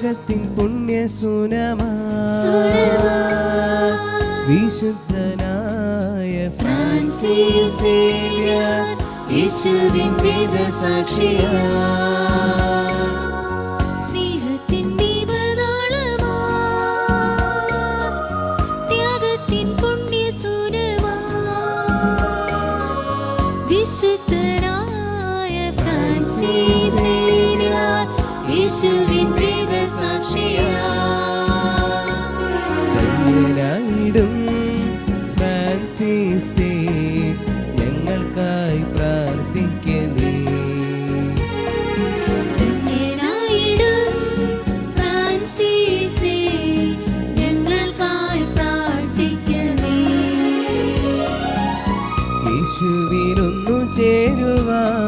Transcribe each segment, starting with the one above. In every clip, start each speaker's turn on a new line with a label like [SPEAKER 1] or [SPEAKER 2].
[SPEAKER 1] ത്യാഗത്തിൻ പുണ്യസുനമാ വിശുദ്ധനായ
[SPEAKER 2] Francis Xavier യേശുവിൻ വേദസാക്ഷിയാ സ്നേഹത്തിൻ ദീപനാളമാ ത്യാഗത്തിൻ പുണ്യസുനമാ വിശുദ്ധനായ ഫ്രാൻസിസ് സേവ്യർ യേശുവിൻ വേദസാക്ഷിയാ
[SPEAKER 1] ധന്യനായിടും ഫ്രാൻസിസേ ഞങ്ങൾക്കായി പ്രാർത്ഥിക്കണേ.
[SPEAKER 2] ധന്യനായിടും ഫ്രാൻസിസേ ഞങ്ങൾക്കായി പ്രാർത്ഥിക്കണേ.
[SPEAKER 1] യേശുവിനൊന്നു ചേരുവാൻ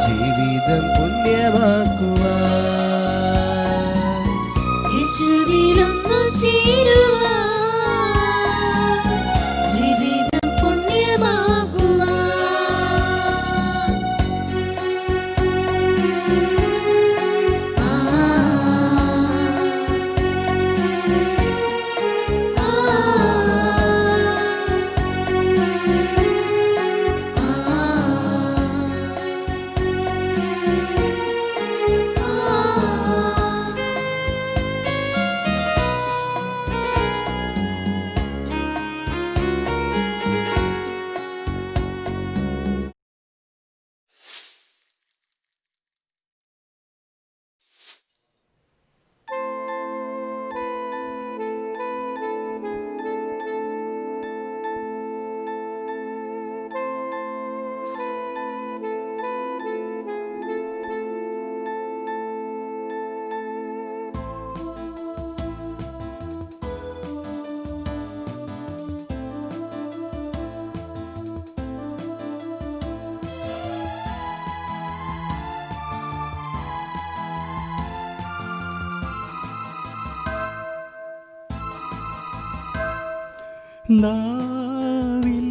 [SPEAKER 1] ജീവിതം പുണ്യമാക്കുവാൻ
[SPEAKER 2] യേശുവിലൊന്നു ചേരുവാൻ ജീവിതം പുണ്യമാക്കുവാൻ ആ ആ
[SPEAKER 3] നാവിൽ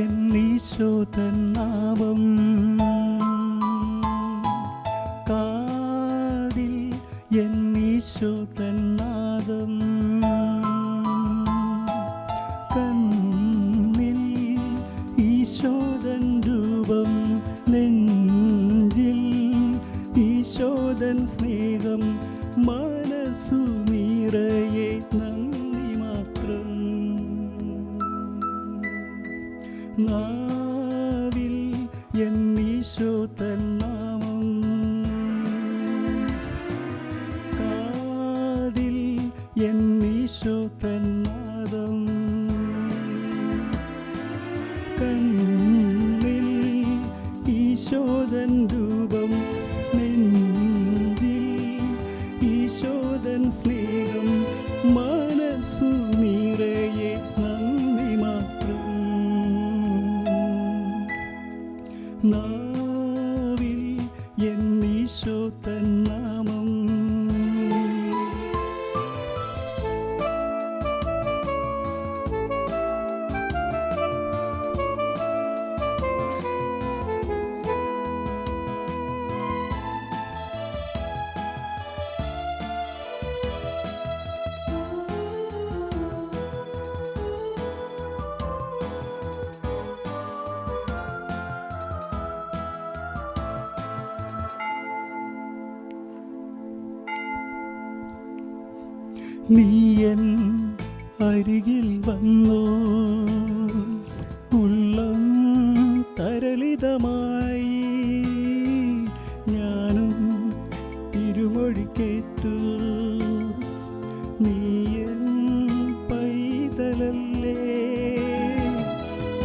[SPEAKER 3] എന്നീശോതൻ നാമം കാതിൽ എന്നീശോതൻ നാദം കണ്ണിൽ ഈശോതൻ രൂപം നെഞ്ചിൽ ഈശോതൻ സ്നേഹം മനസ്സു നിറയെ നന്ദി മാത്രം നാവിൽ എന്നീശോതൻ നാമം കാതിൽ എന്നീശോതൻ നാദം കണ്ണിൽ ഈശോതൻ രൂപം നെഞ്ചിൽ ഈശോതൻ സ്നേഹം മനസ്സു നിറയെ നന്ദി മാത്രം നാവിൽ എന്നീശോതൻ നാമം നീയൻ അരികിൽ വന്നോ ഉള്ളം തരളിതമായി ഞാനും തിരുമൊഴി കേട്ടു നീയൻ പൈതലല്ലേ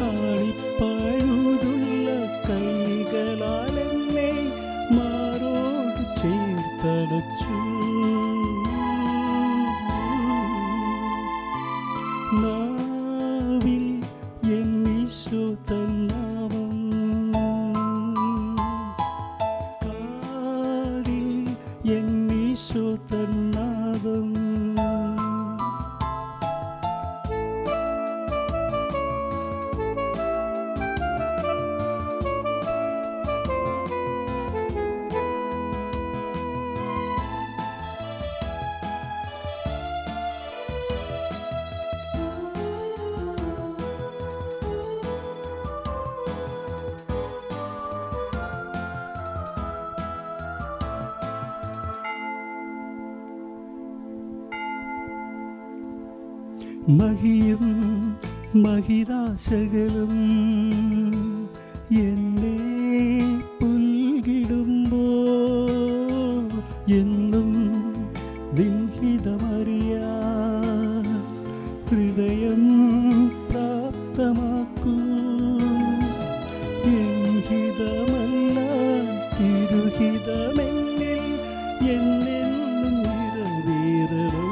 [SPEAKER 3] ആണിപ്പാഴുതുള്ള കൈകളാൽ എന്നെ മാറോട് ചേർത്തടച്ചു നാവിൽ എന്നീശോതൻ നാമം കാതിൽ എന്നീശോതൻ നാദം മഹിയും മഹിതാശകലും എന്നെ പുൽകിടുമ്പോ എന്നും വിഹിതമറിയാ ഹൃദയം പ്രാപ്തമാക്കൂ. ഹിതമല്ല തിരുഹിതമെന്നിൽ എന്നെന്നും നിറവേറണം.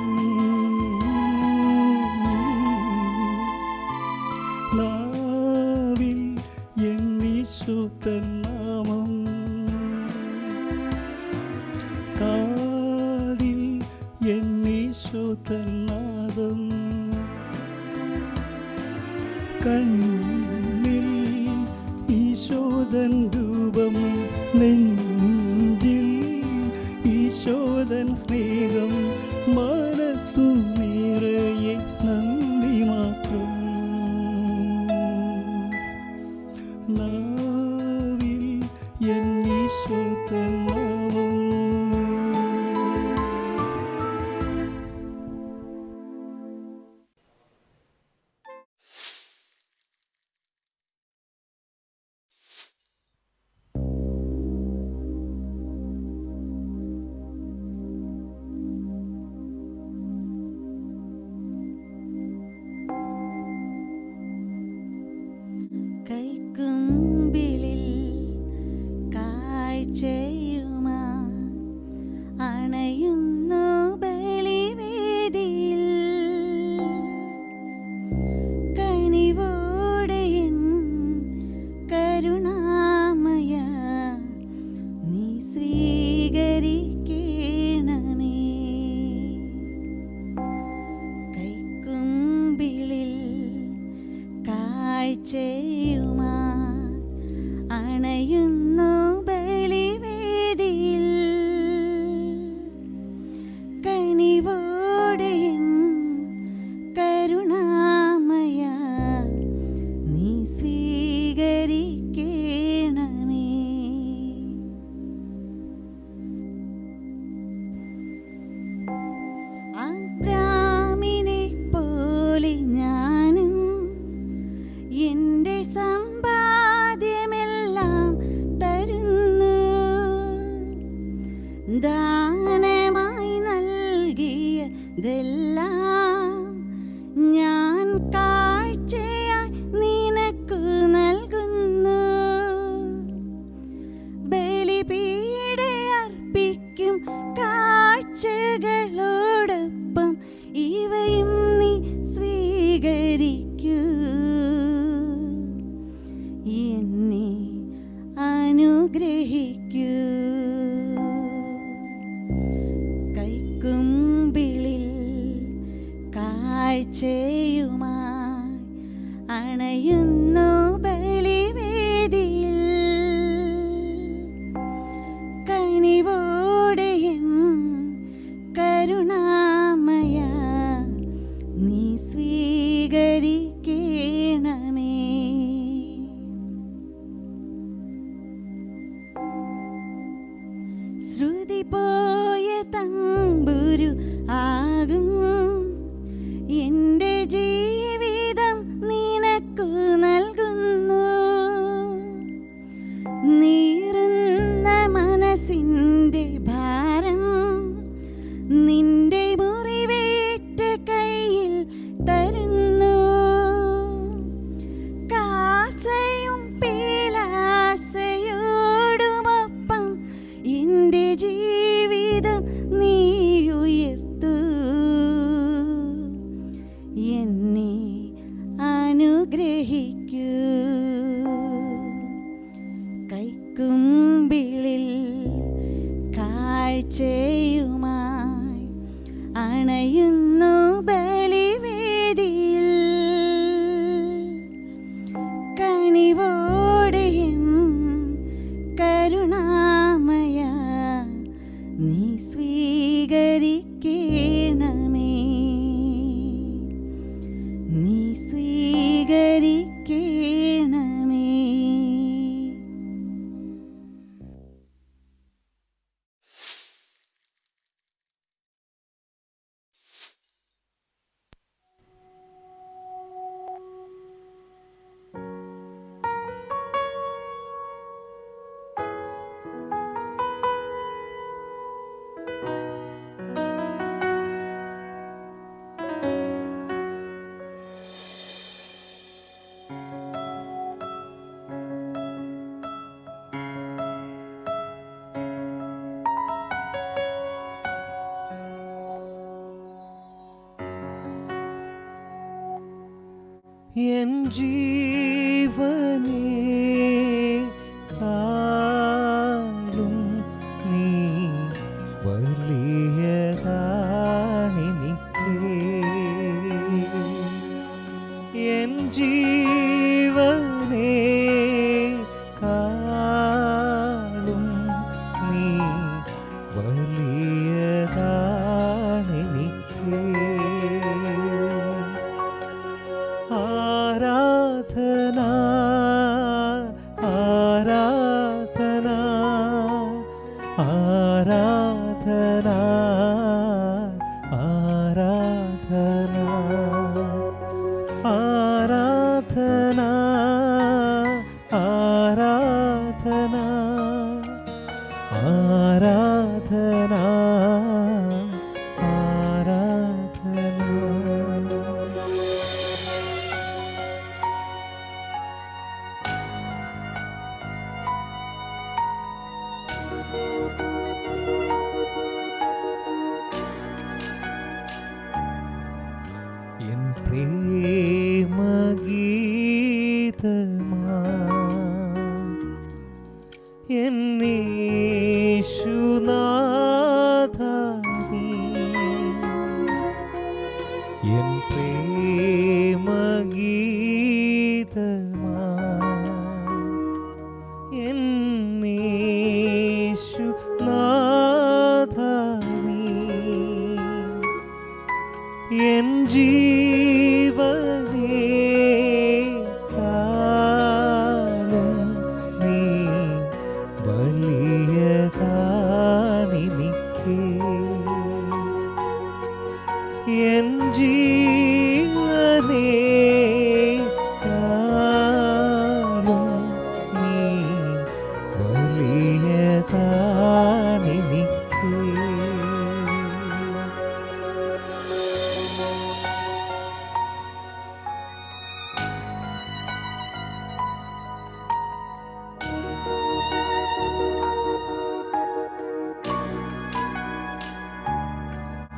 [SPEAKER 3] നാവിൽ എന്നീശോത്തൻ നാമം, കാതിൽ എന്നീശോത്തൻ നാദം, കണ്ണിൽ ഈശോദൻ രൂപം, നെഞ്ചിൽ ഈശോദൻ സ്നേഹം, മനസ്സു നിറയെ നന്ദി മാത്രം. നാവിൽ എന്നീശോദൻ നാമം.
[SPEAKER 2] കൈക്കുമ്പിളിൽ കാഴ്ചയുമാ അണയുന്നു ബലിവേദിയിൽ. കനിവോടെ എൻ കരുണാമയ നീ സ്വീകരിക്കണമേ. കൈക്കുമ്പിളിൽ കാഴ്ചയുമാ അണയുന്നു ബലിവേദിയിൽ. കനിവോടെ എൻ കരുണാമയ നീ സ്വീകരിക്കണമേ. അബ്രാമിനെ പോലെ ഞാനും എൻ്റെ സമ്പാദ്യമെല്ലാം തരുന്നു. ദാനമായി നൽകിയതെല്ലാം ഞാൻ കാഴ്ചയായി നിനക്കു നൽകുന്നു. ബലിപീഠേ അർപ്പിക്കും കാഴ്ചകളോടൊപ്പം ഇവയും നീ സ്വീകരിക്കൂ. എന്നെ അനുഗ്രഹിക്കൂ. കൈക്കുമ്പിളിൽ കാഴ്ചയുമായി അണയുന്നു ബലിവേദിയിൽ. കനിവോടെ എൻ കരുണാമയ നീ സ്വീകരിക്കണമേ. ശ്രുതി പോയ തമ്പുരു ആകും എൻ്റെ ജീവിതം നിനക്കു നൽകുന്നു. നീറുന്ന മനസ്സിൻ്റെ ഭാരം നിന്റെ മുറിവേറ്റ കയ്യിൽ തരുന്നു. കാസയും പീലാസയോടുമൊപ്പം എൻ്റെ ജീവിതം നീ ഉയർത്തു. എന്നെ അനുഗ്രഹിക്കൂ. കൈക്കുമ്പിളിൽ കാഴ്ചയുമായി അണയുന്നു ബലിവേദിയിൽ. കനിവോടെ എൻ കരുണാമയ നീ സ്വീകരിക്കണമേ. നീ സ്വീകരിക്കണമേ.
[SPEAKER 3] എൻ ജീവനേ കാളും നീ വലിയതാണെനിക്ക്. എൻ ജീവനേ കാളും നീ വലിയതാണെനിക്ക്. ആരാധന ആരാധന ആരാധന ആരാധന ആരാധന ആരാധന ആരാധന ആരാധന. എൻ പ്രേമഗീതമാ എന്നേശുനാഥ നീ. എൻ പ്രേമഗീതമാ എന്നേശുനാഥ നീ. എൻ ജീവനേ കാളും നീ വലിയതാണെനിക്ക്. എൻ ജീവനേ കാളും നീ വലിയതാണെനിക്ക്.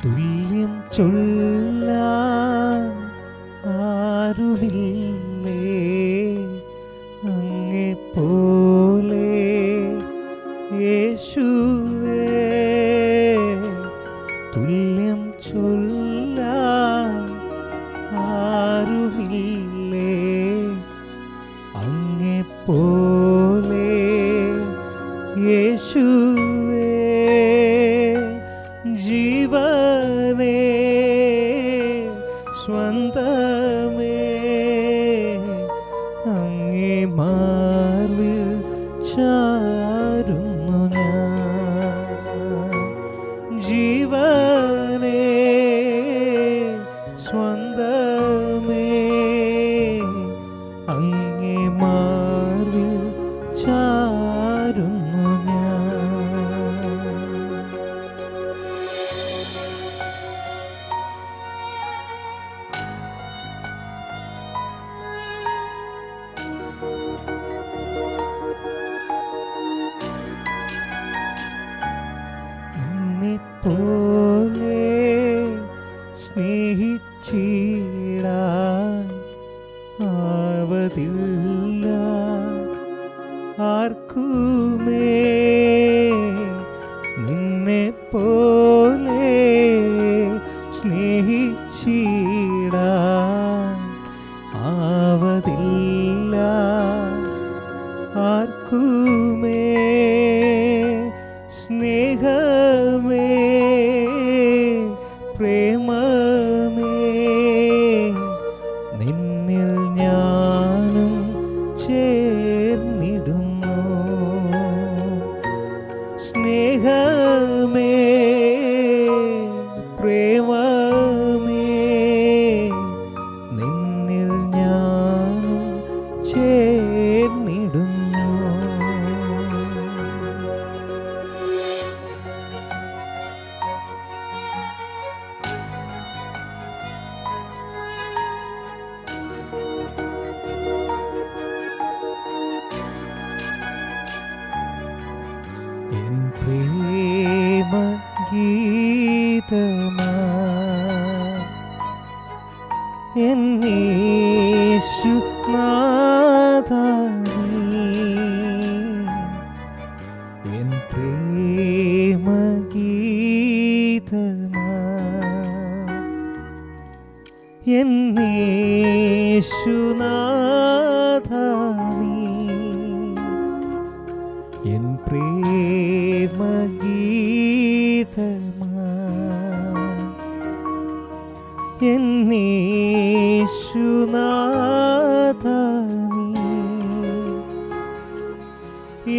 [SPEAKER 3] തുല്യം ചൊല്ലാൻ ആരുമില്ലേ അങ്ങെപ്പോലെ യേശുവേ. തുല്യം ചൊല്ലാൻ ആരുമില്ലേ അങ്ങെപ്പോലെ യേശുവേ. ജീവനേ സ്വന്തമേ അങ്ങേ മാർവിൽ ചാരുന്നു ഞാൻ. ജീവനേ സ്വന്തമേ അങ്ങേ മാർവിൽ ചാരുന്നു ഞാൻ. പോലെ സ്നേഹിച്ചിടാൻ ആവതില്ല ആർക്കുമേ. നിന്നെ പോലെ സ്നേഹിച്ചിടാൻ ആവതില്ല ആർക്കുമേ. സ്നേഹമേ പ്രേമമേ നിന്നിൽ ഞാനും ചേർന്നിടുന്നു. സ്നേഹമേ പ്രേമമേ നിന്നിൽ ഞാനും ചേർന്നിടുന്നു. എൻ പ്രേമഗീതമാ എന്നേശുനാഥ യേശുനാഥ നീ എൻ പ്രേമഗീതമാ എൻ യേശുനാഥ നീ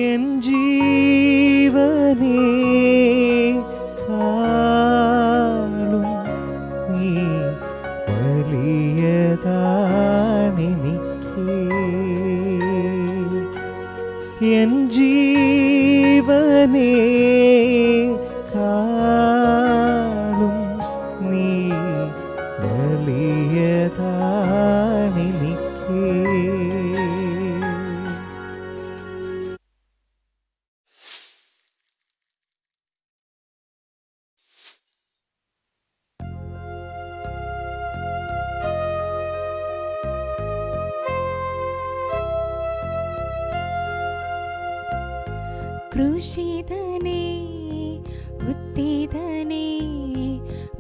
[SPEAKER 3] എൻ ജീവനേ കാളും നീ വലിയതാണെനിക്ക് എൻ ജീവനേ കാളും നീ വലിയതാണെനിക്ക്
[SPEAKER 2] ക്രൂശിതനേ ഉത്തിതനേ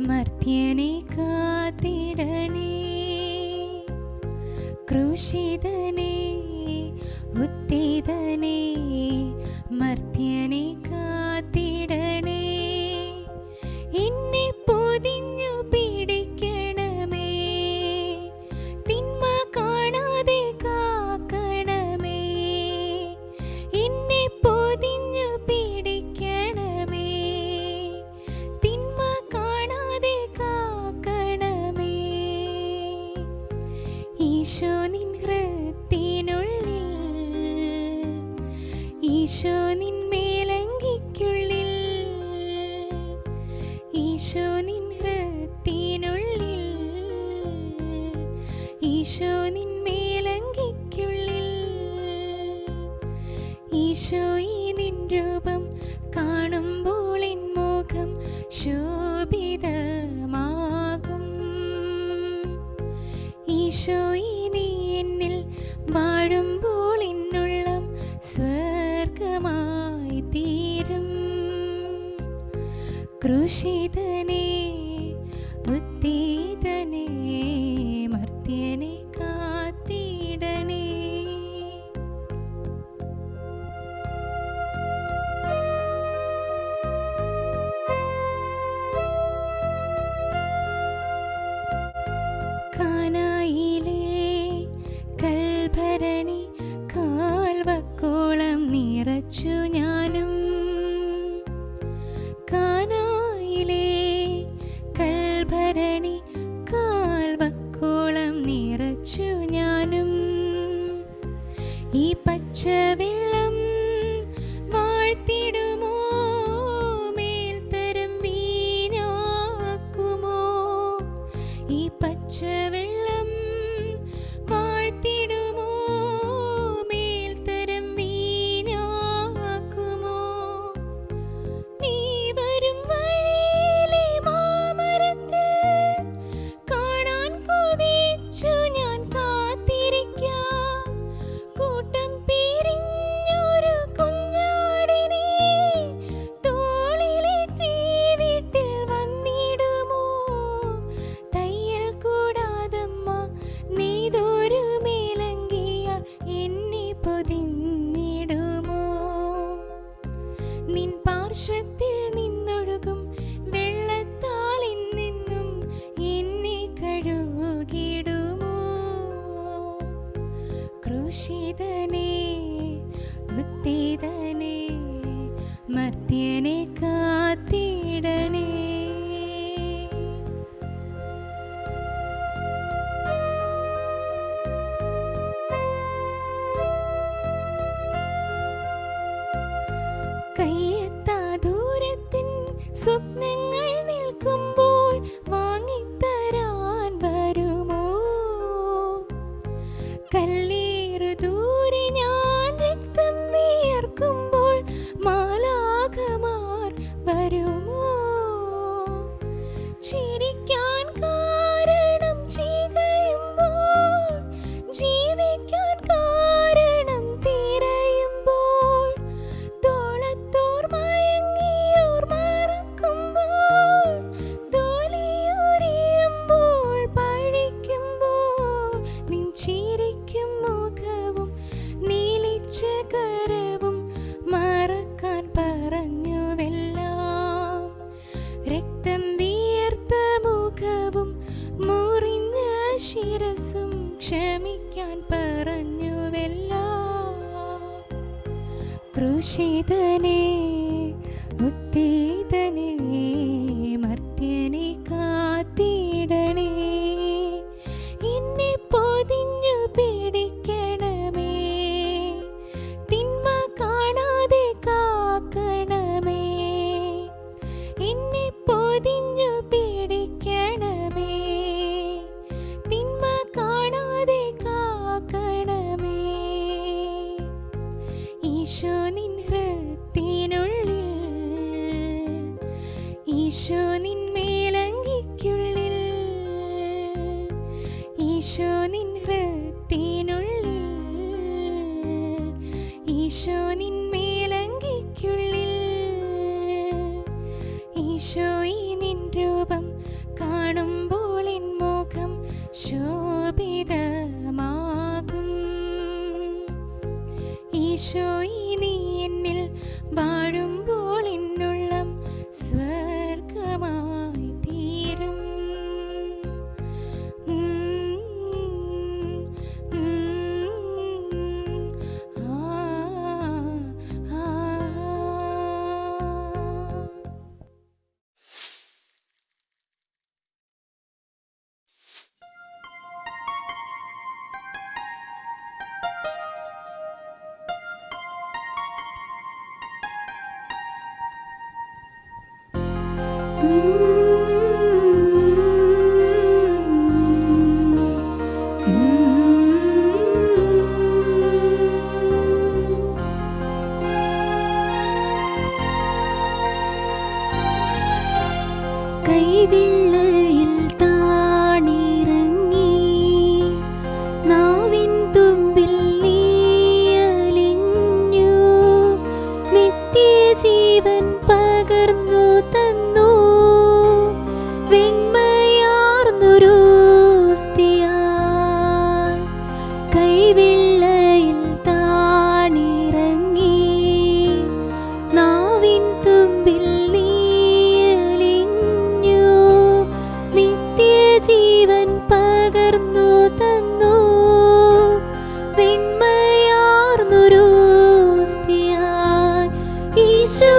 [SPEAKER 2] മർത്യനെ കാത്തിടണേ ക്രൂശിതനേ ഉത്തിതനേ മർത്യനെ കാത്തിടണേ എന്നെ പൊതിഞ്ഞു പിടിക്കണമേ തിന്മ കാണാതെ കാക്കണമേ എന്നെ പൊതിഞ്ഞു പിടിക്കണമേ തിന്മ കാണാതെ കാക്കണമേ ഈശോ നിൻ ഹൃത്തിനുള്ളിൽ ഈശോ നിൻ മേലങ്കിക്കുള്ളിൽ ഈശോ നിൻ ഹൃത്തിനുള്ളിൽ ഈശോ നിൻ മേലങ്കിക്കുള്ളിൽ ഈശോയെ നിൻ രൂപം കാണുമ്പോൾ എൻ മുഖം ശോഭിതമാകും ഈശോയെ നീ എന്നിൽ വാഴുമ്പോൾ എന്നുള്ളം സ്വർഗമായി തീരും ക്രൂശിതനേ ഉത്തിതനേ മർത്യനെ കാത്തിടണേ കാനായിലെ കൽഭരണി കാൽവക്കോളം നിറച്ചു ഞാനും കാനായിലെ കൽഭരണി കാൽവക്കോളം നിറച്ചു ഞാനും ഈ പച്ചവെള്ളം വാഴ്ത്തിടുമോ മേൽത്തരം വീഞ്ഞാക്കുമോ ഈ പച്ചവെള്ളം വാഴ്ത്തിടുമോ മേൽത്തരം വീഞ്ഞാക്കുമോ നീ വരും വഴിയിലെ മാമരത്തിൽ കാണാൻ കൊതിച്ചു ഞാൻ കാത്തിരിക്കാം കൂട്ടം പിരിഞ്ഞൊരു കുഞ്ഞാടിനെ തോളിലേറ്റി വീട്ടിൽ വന്നിടുമോ തയ്യൽ കൂടാതമ്മ നെയ്തൊരു മേലങ്കിയ എന്നെ പൊതിഞ്ഞിടുമോ നിൻ പാർശ്വത്തിൽ നിന്നൊഴുകും വെള്ളത്താൽ എന്നെന്നും എന്നെ കഴുകിടുമോ ക്രൂശിതനേ ഉത്തിതനേ മർത്യനെ കാത്തിടണേ കയ്യെത്താ ദൂരത്തിൻ സ്വപ്നങ്ങൾ നിൽക്കുമ്പോൾ വാങ്ങിത്തരാൻ വരുമോ കല്ലേറു ദൂരെ ഞാൻ രക്തം വിയർക്കുമ്പോൾ മാലാഖമാർ വരുമോ ചിരിക്കാൻ കാരണം ചികയുമ്പോൾ ജീവിക്കാൻ കാരണം തിരയുമ്പോൾ തോളത്തോർ മയങ്ങിയോർ മറക്കുമ്പോൾ രക്തം വിയർത്ത മുഖവും മുറിഞ്ഞ ശിരസും ക്ഷമിക്കാൻ പറഞ്ഞുവല്ലോ. ക്രൂശിതനേ ഉത്തീതനേ മർത്യനെ കാത്തിടണേ, എന്നെ പൊതിഞ്ഞു പിടിക്കണമേ, തിന്മ കാണാതെ കാക്കണമേ, എന്നെ പൊതിഞ്ഞു പിടിക്കണമേ, തിന്മ കാണാതെ കാക്കണമേ. ഈശോ നിൻ ഹൃത്തിനുള്ളിൽ, ഈശോ നിൻ മേലങ്കിക്കുള്ളിൽ, ഈശോ നിൻ ഹൃത്തിനുള്ളിൽ, ഈശോ നിൻ മേലങ്കിക്കുള്ളിൽ, ഈശോയി നിൻ രൂപം കാണുമ്പോൾ എൻ മുഖം ശോഭിതമാകും. ഈശോയി നീ എന്നിൽ വാഴുമ്പോൾ എന്നുള്ളം സ്വർഗമായി തീരും. കൈവിള്ളയിൽ താണിറങ്ങി നാവിൻ തുമ്പിൽ നീയലിഞ്ഞു, നിത്യജീവൻ പകർന്നു തന്നു, വെണ്മയാർന്നൊരു സ്തിയാൽ. കൈവിള്ളയിൽ താണിറങ്ങി നാവിൻ തുമ്പിൽ ജീവൻ പകർന്നു തന്നു, വെണ്മയാർന്നൊരു സ്തിയാൽ. ഈശോ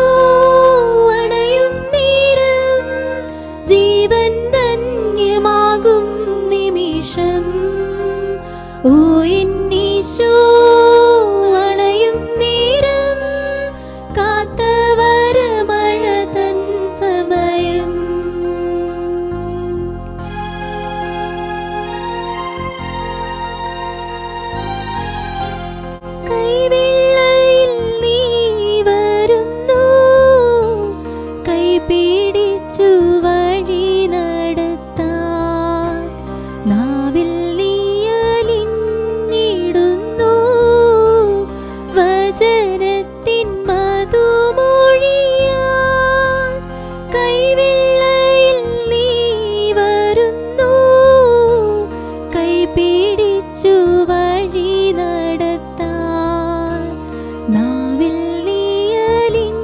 [SPEAKER 2] അണയും നേരം ജീവൻ ധന്യമാകും നിമിഷം, ഓ എന്നീശോ അണയും നേരം കാത്തവരമഴ തൻ സമയം. കൈവെള്ളയിൽ നീ വരുന്നു, കൈപിടിച്ചു വഴി നടത്താൻ, നാവിൽ നീയലിഞ്ഞിടുന്നു വചനത്തിൻ മധുമൊഴിയാൽ. കൈവെള്ളയിൽ നീ വരുന്നു, കൈപിടിച്ചു വഴി നടത്താൻ, നാവിൽ നീയലിഞ്ഞിടുന്നു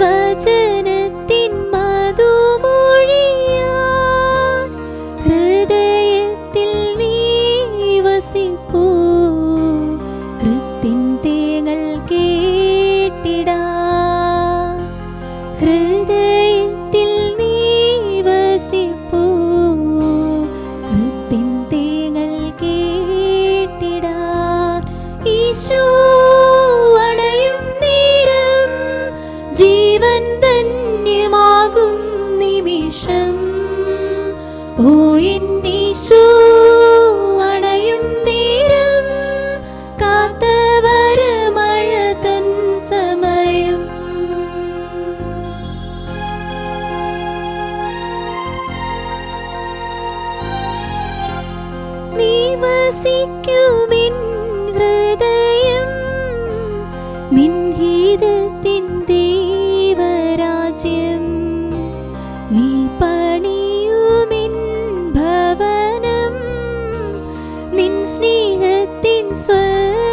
[SPEAKER 2] വചനത്തിൻ മധുമൊഴിയാൽ. ഹൃദയത്തിൽ നീ വസിപ്പൂ, കൃത്തിൻ തേങ്ങൽ കേട്ടിടാൻ. ഹൃദയത്തിൽ നീ വസിപ്പൂ, കൃത്തിൻ തേങ്ങൽ കേട്ടിടാൻ. ഈശോ അണയും നേരം ജീവൻ ധന്യമാകും നിമിഷം, ഓ എന്നീശോ അണയും നേരം കാത്തവരമഴ തൻ സമയം. നീ വസിക്കുമെൻ ഹൃദയം, നിൻ ഹിതത്തിൻ ദൈവരാജ്യം. നീ പണിയുമെൻ ഭവനം, നിൻ സ്നേഹത്തിൻ സ്വർഗരാജ്യം.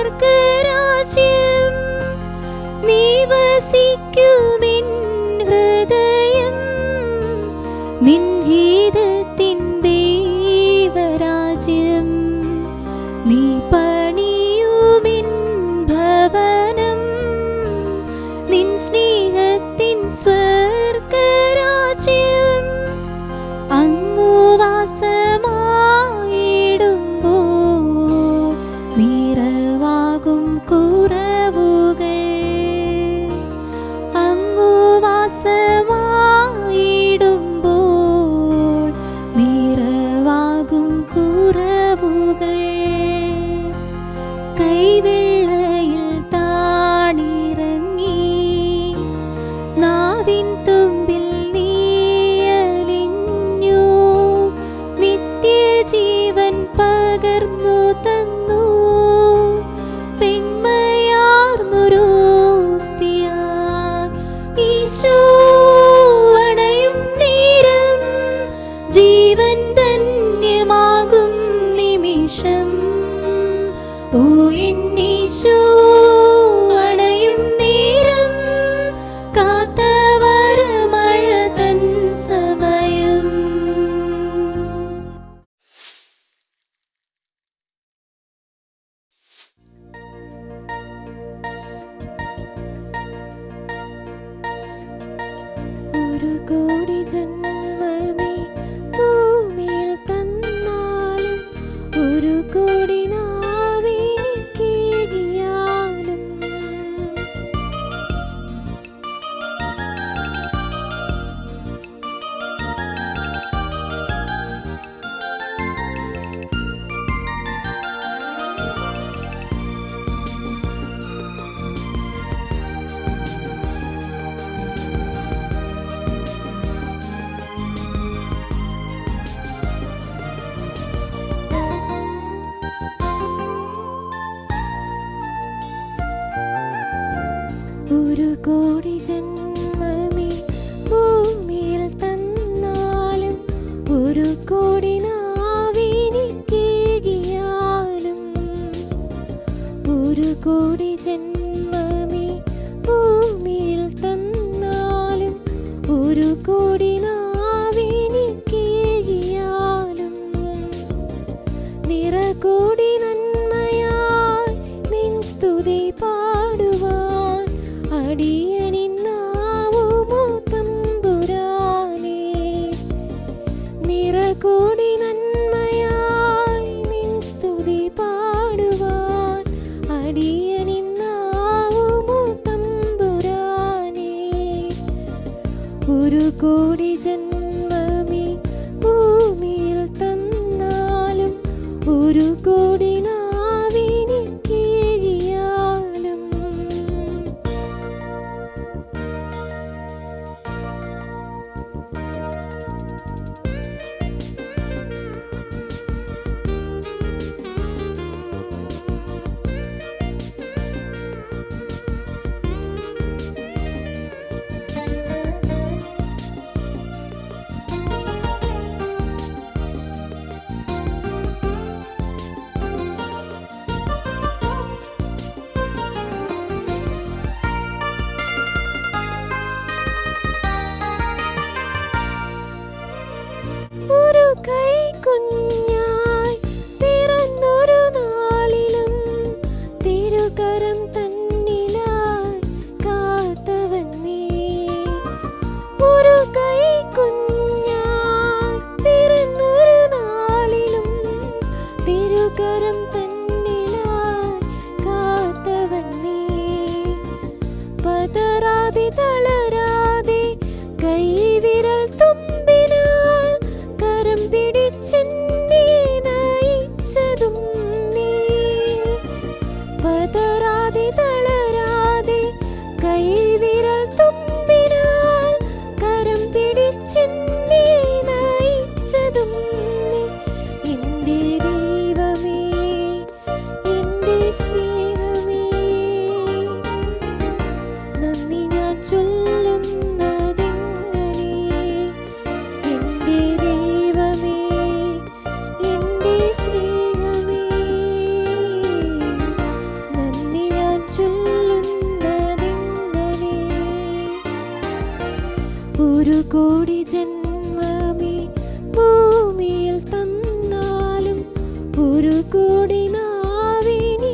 [SPEAKER 2] നീ വസിക്കുമെൻ മാസമായിടുമ്പോൾ നിറവാകും കുറവുകൾ കൈവെള്ളയിൽ താണിറങ്ങി നാവിൻ തുമ്പിൽ നീയലിഞ്ഞു നിത്യജീവൻ പകർന്നു തന്നു ഈശോ അണയും നേരം ജീവൻ ധന്യമാകും നിമിഷം ഓ എന്നീശോ അണയും നേരം കാത്തവര മഴ തൻ സമയം. ഒരു കോടി ജന്മമേ ഭൂമിയിൽ തന്നാലും ഒരു കോടി നാവിനിക്കേകിയാലും ഒരു കോടി ജന്മമേ ഭൂമിയിൽ തന്നാലും ഒരു കോടി നാവിനിക്കേകിയാലും ഒരു കോടി ജന്മമേ ഭൂമിയിൽ തന്നാലും ഒരു കോടി നാവിനിക്കേകിയാലും നിറകോടി നന്മയായി നിൻ സ്തുതി പാടുവാൻ അടിയനിന്നാവുമോ തമ്പുരാനേ. നിറകോടി നന്മയായി നിൻ സ്തുതി പാടുവാൻ അടിയനിന്നാവുമോ തമ്പുരാനേ. ഒരു കോടി ജന്മമേ ഭൂമിയിൽ തന്നാലും ഒരു കോടി നാവിനിക്കേകിയാലും ഒരു കൈക്കുഞ്ഞായി പിറന്നൊരു നാളിലും തിരുകരം തന്നിലായി കാത്തവൻ നീ. ഒരു കൈക്കുഞ്ഞായി പിറന്നൊരു നാളിലും തിരുകരം തന്നിലായി കാത്തവൻ നീ. പതറാതെ തളരാതെ കൈവിരൽ തുമ്പിനാൽ കരം പിടിച്ചെന്നെ നയിച്ചതും നീ. പതറാതെ തളരാതെ കൈവിരൽ തുമ്പിനാൽ കരം പിടിച്ചെന്നെ നയിച്ചതും നീ. എന്റെ ദൈവമേ എന്റെ സ്നേഹമേ നന്ദി ഞാൻ ചൊല്ലുന്നതെങ്ങനെ. എന്റെ ദൈവമേ എന്റെ സ്നേഹമേ നന്ദി ഞാൻ ചൊല്ലുന്നതെങ്ങനെ. ഒരു കോടി ജന്മമേ ഭൂമിയിൽ തന്നാലും ഒരു കോടി നാവിനിക്കേകിയാലും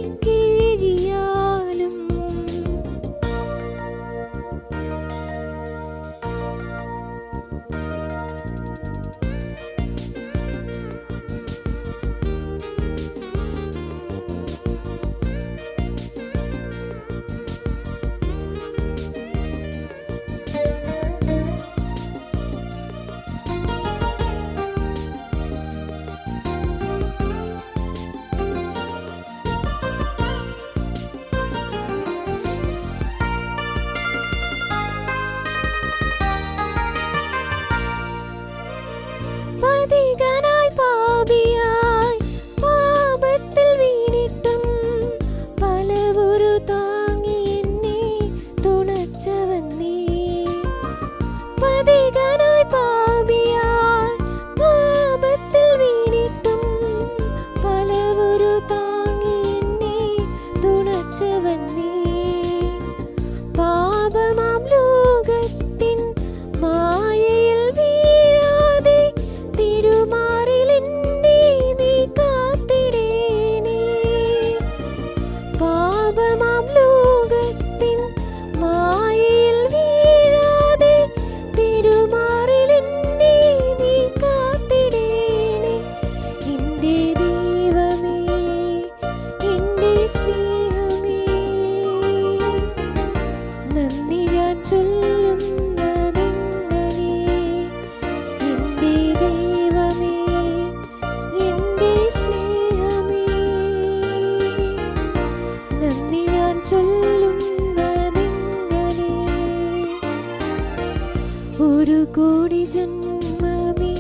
[SPEAKER 2] ഒരു കോടി ജന്മമേ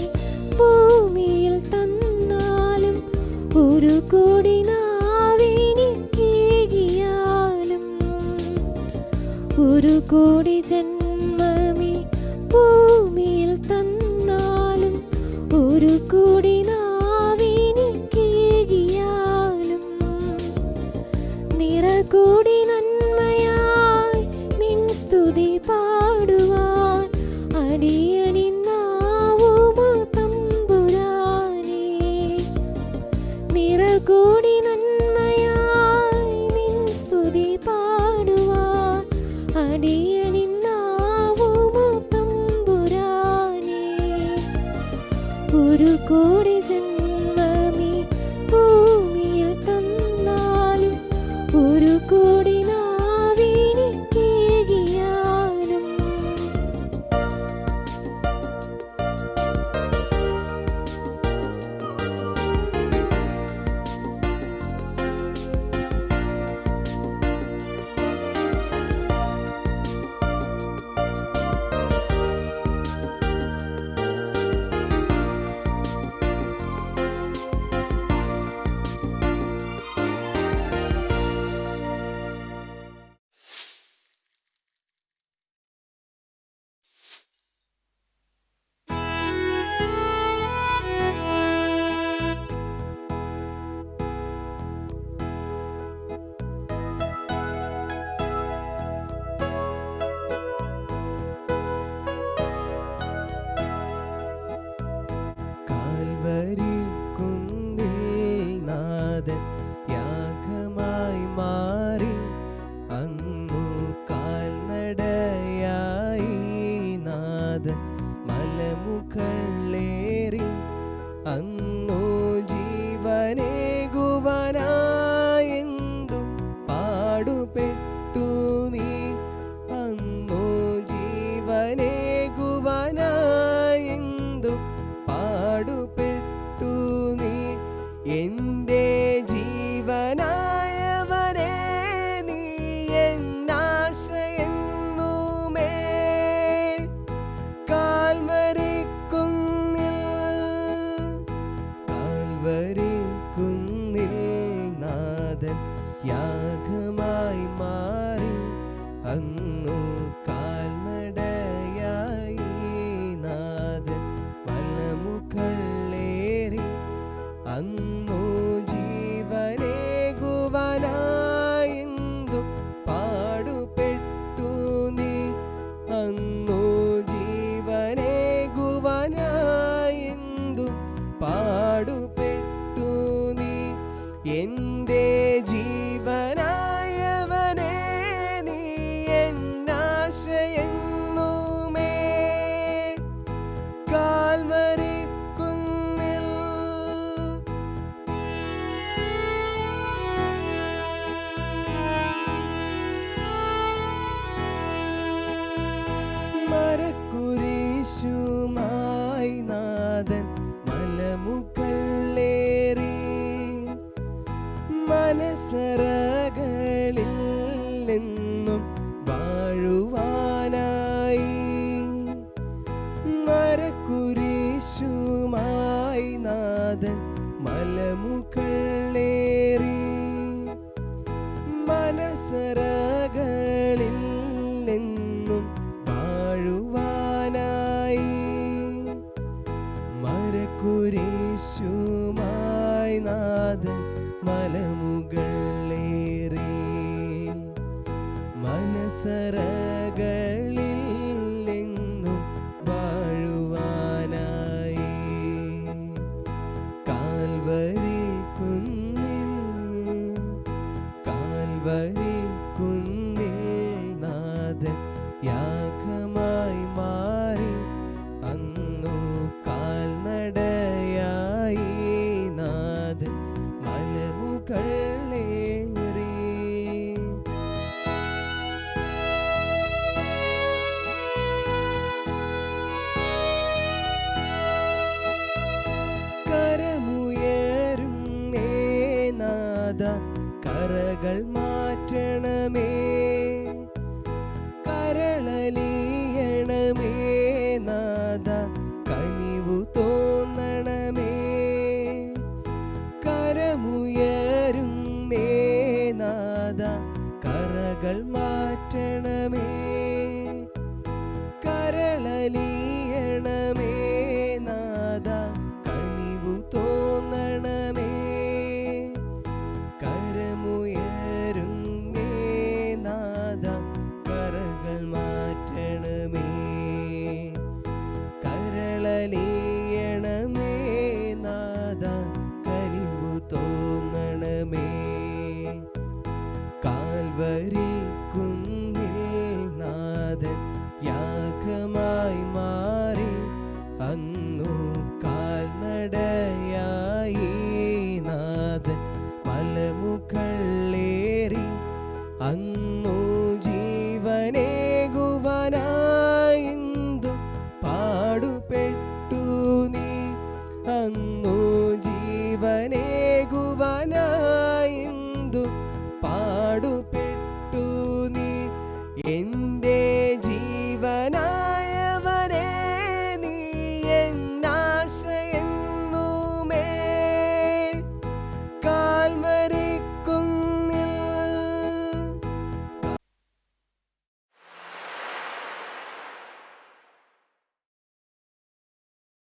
[SPEAKER 2] ഭൂമിയിൽ തന്നാലും ഒരു കോടി നാവിനിക്കേകിയാലും ഒരു കോടി ജന്മമേ ഭൂമിയിൽ തന്നാലും ഒരു കോടി നാവിനിക്കേകിയാലും നിറകൂടി നന്മയായി നിൻ സ്തുതി പാടുവാൻ അടിയണിന്നാവുമോ തമ്പുരാനേ. നിറകൂടി നന്മയായി നിൻ സ്തുതി പാടുവാൻ അടിയണിന്നാവുമോ തമ്പുരാനേ. ഒരു കോടി ജന്മമേ ഭൂമിയിൽ തന്നാലും ഒരു കോടി നാവിനിക്കേകിയാലും
[SPEAKER 1] കാൽവരി കുന്നിൽ നാഥൻ യാഗമായി മാറി അങ്ങു കാൽനടയായി നാഥൻ മലമുകളേറി അങ്ങു ജീവനേകുവാനായെന്തു പാടുപെട്ടു നീ അങ്ങു ജീവനേകുവാനായെന്തു പാടുപെട്ടു നീ എൻ്റെ ജീവനായവനെ നീ എന്നാശയെന്നുമേ കാൽവരിക്കുന്നിൽ നാഥൻ യാഗമായി മാറി അങ്ങു കാൽനടയായി നാഥൻ മലമുകളേറി അങ്ങു ജീവനേകുവാനായെന്തു പാടുപെട്ടു നീ അങ്ങു ജീവനേകുവാനായെന്തു പാടുപെട്ടു നീ എൻ്റെ ജീവനായവനെ നീ എന്നാശയെന്നുമേ കാൽവരിക്കുന്നിൽ മരക്കുരിശുമായി നാഥൻ മലമുകളേറി മനസ്സറകളിൽ നിന്നും വാഴുവാനായി മരക്കുരിശുമായി നാഥൻ മലമുകളേറി മനസ്സറകളിൽ നിന്നും വാഴുവാനായി മരക്കുരിശുമായി നാഥൻ മലമുകളേറി മനസ്സറകളിൽ നിന്നും വാഴുവാനായി കാൽവരി കലലി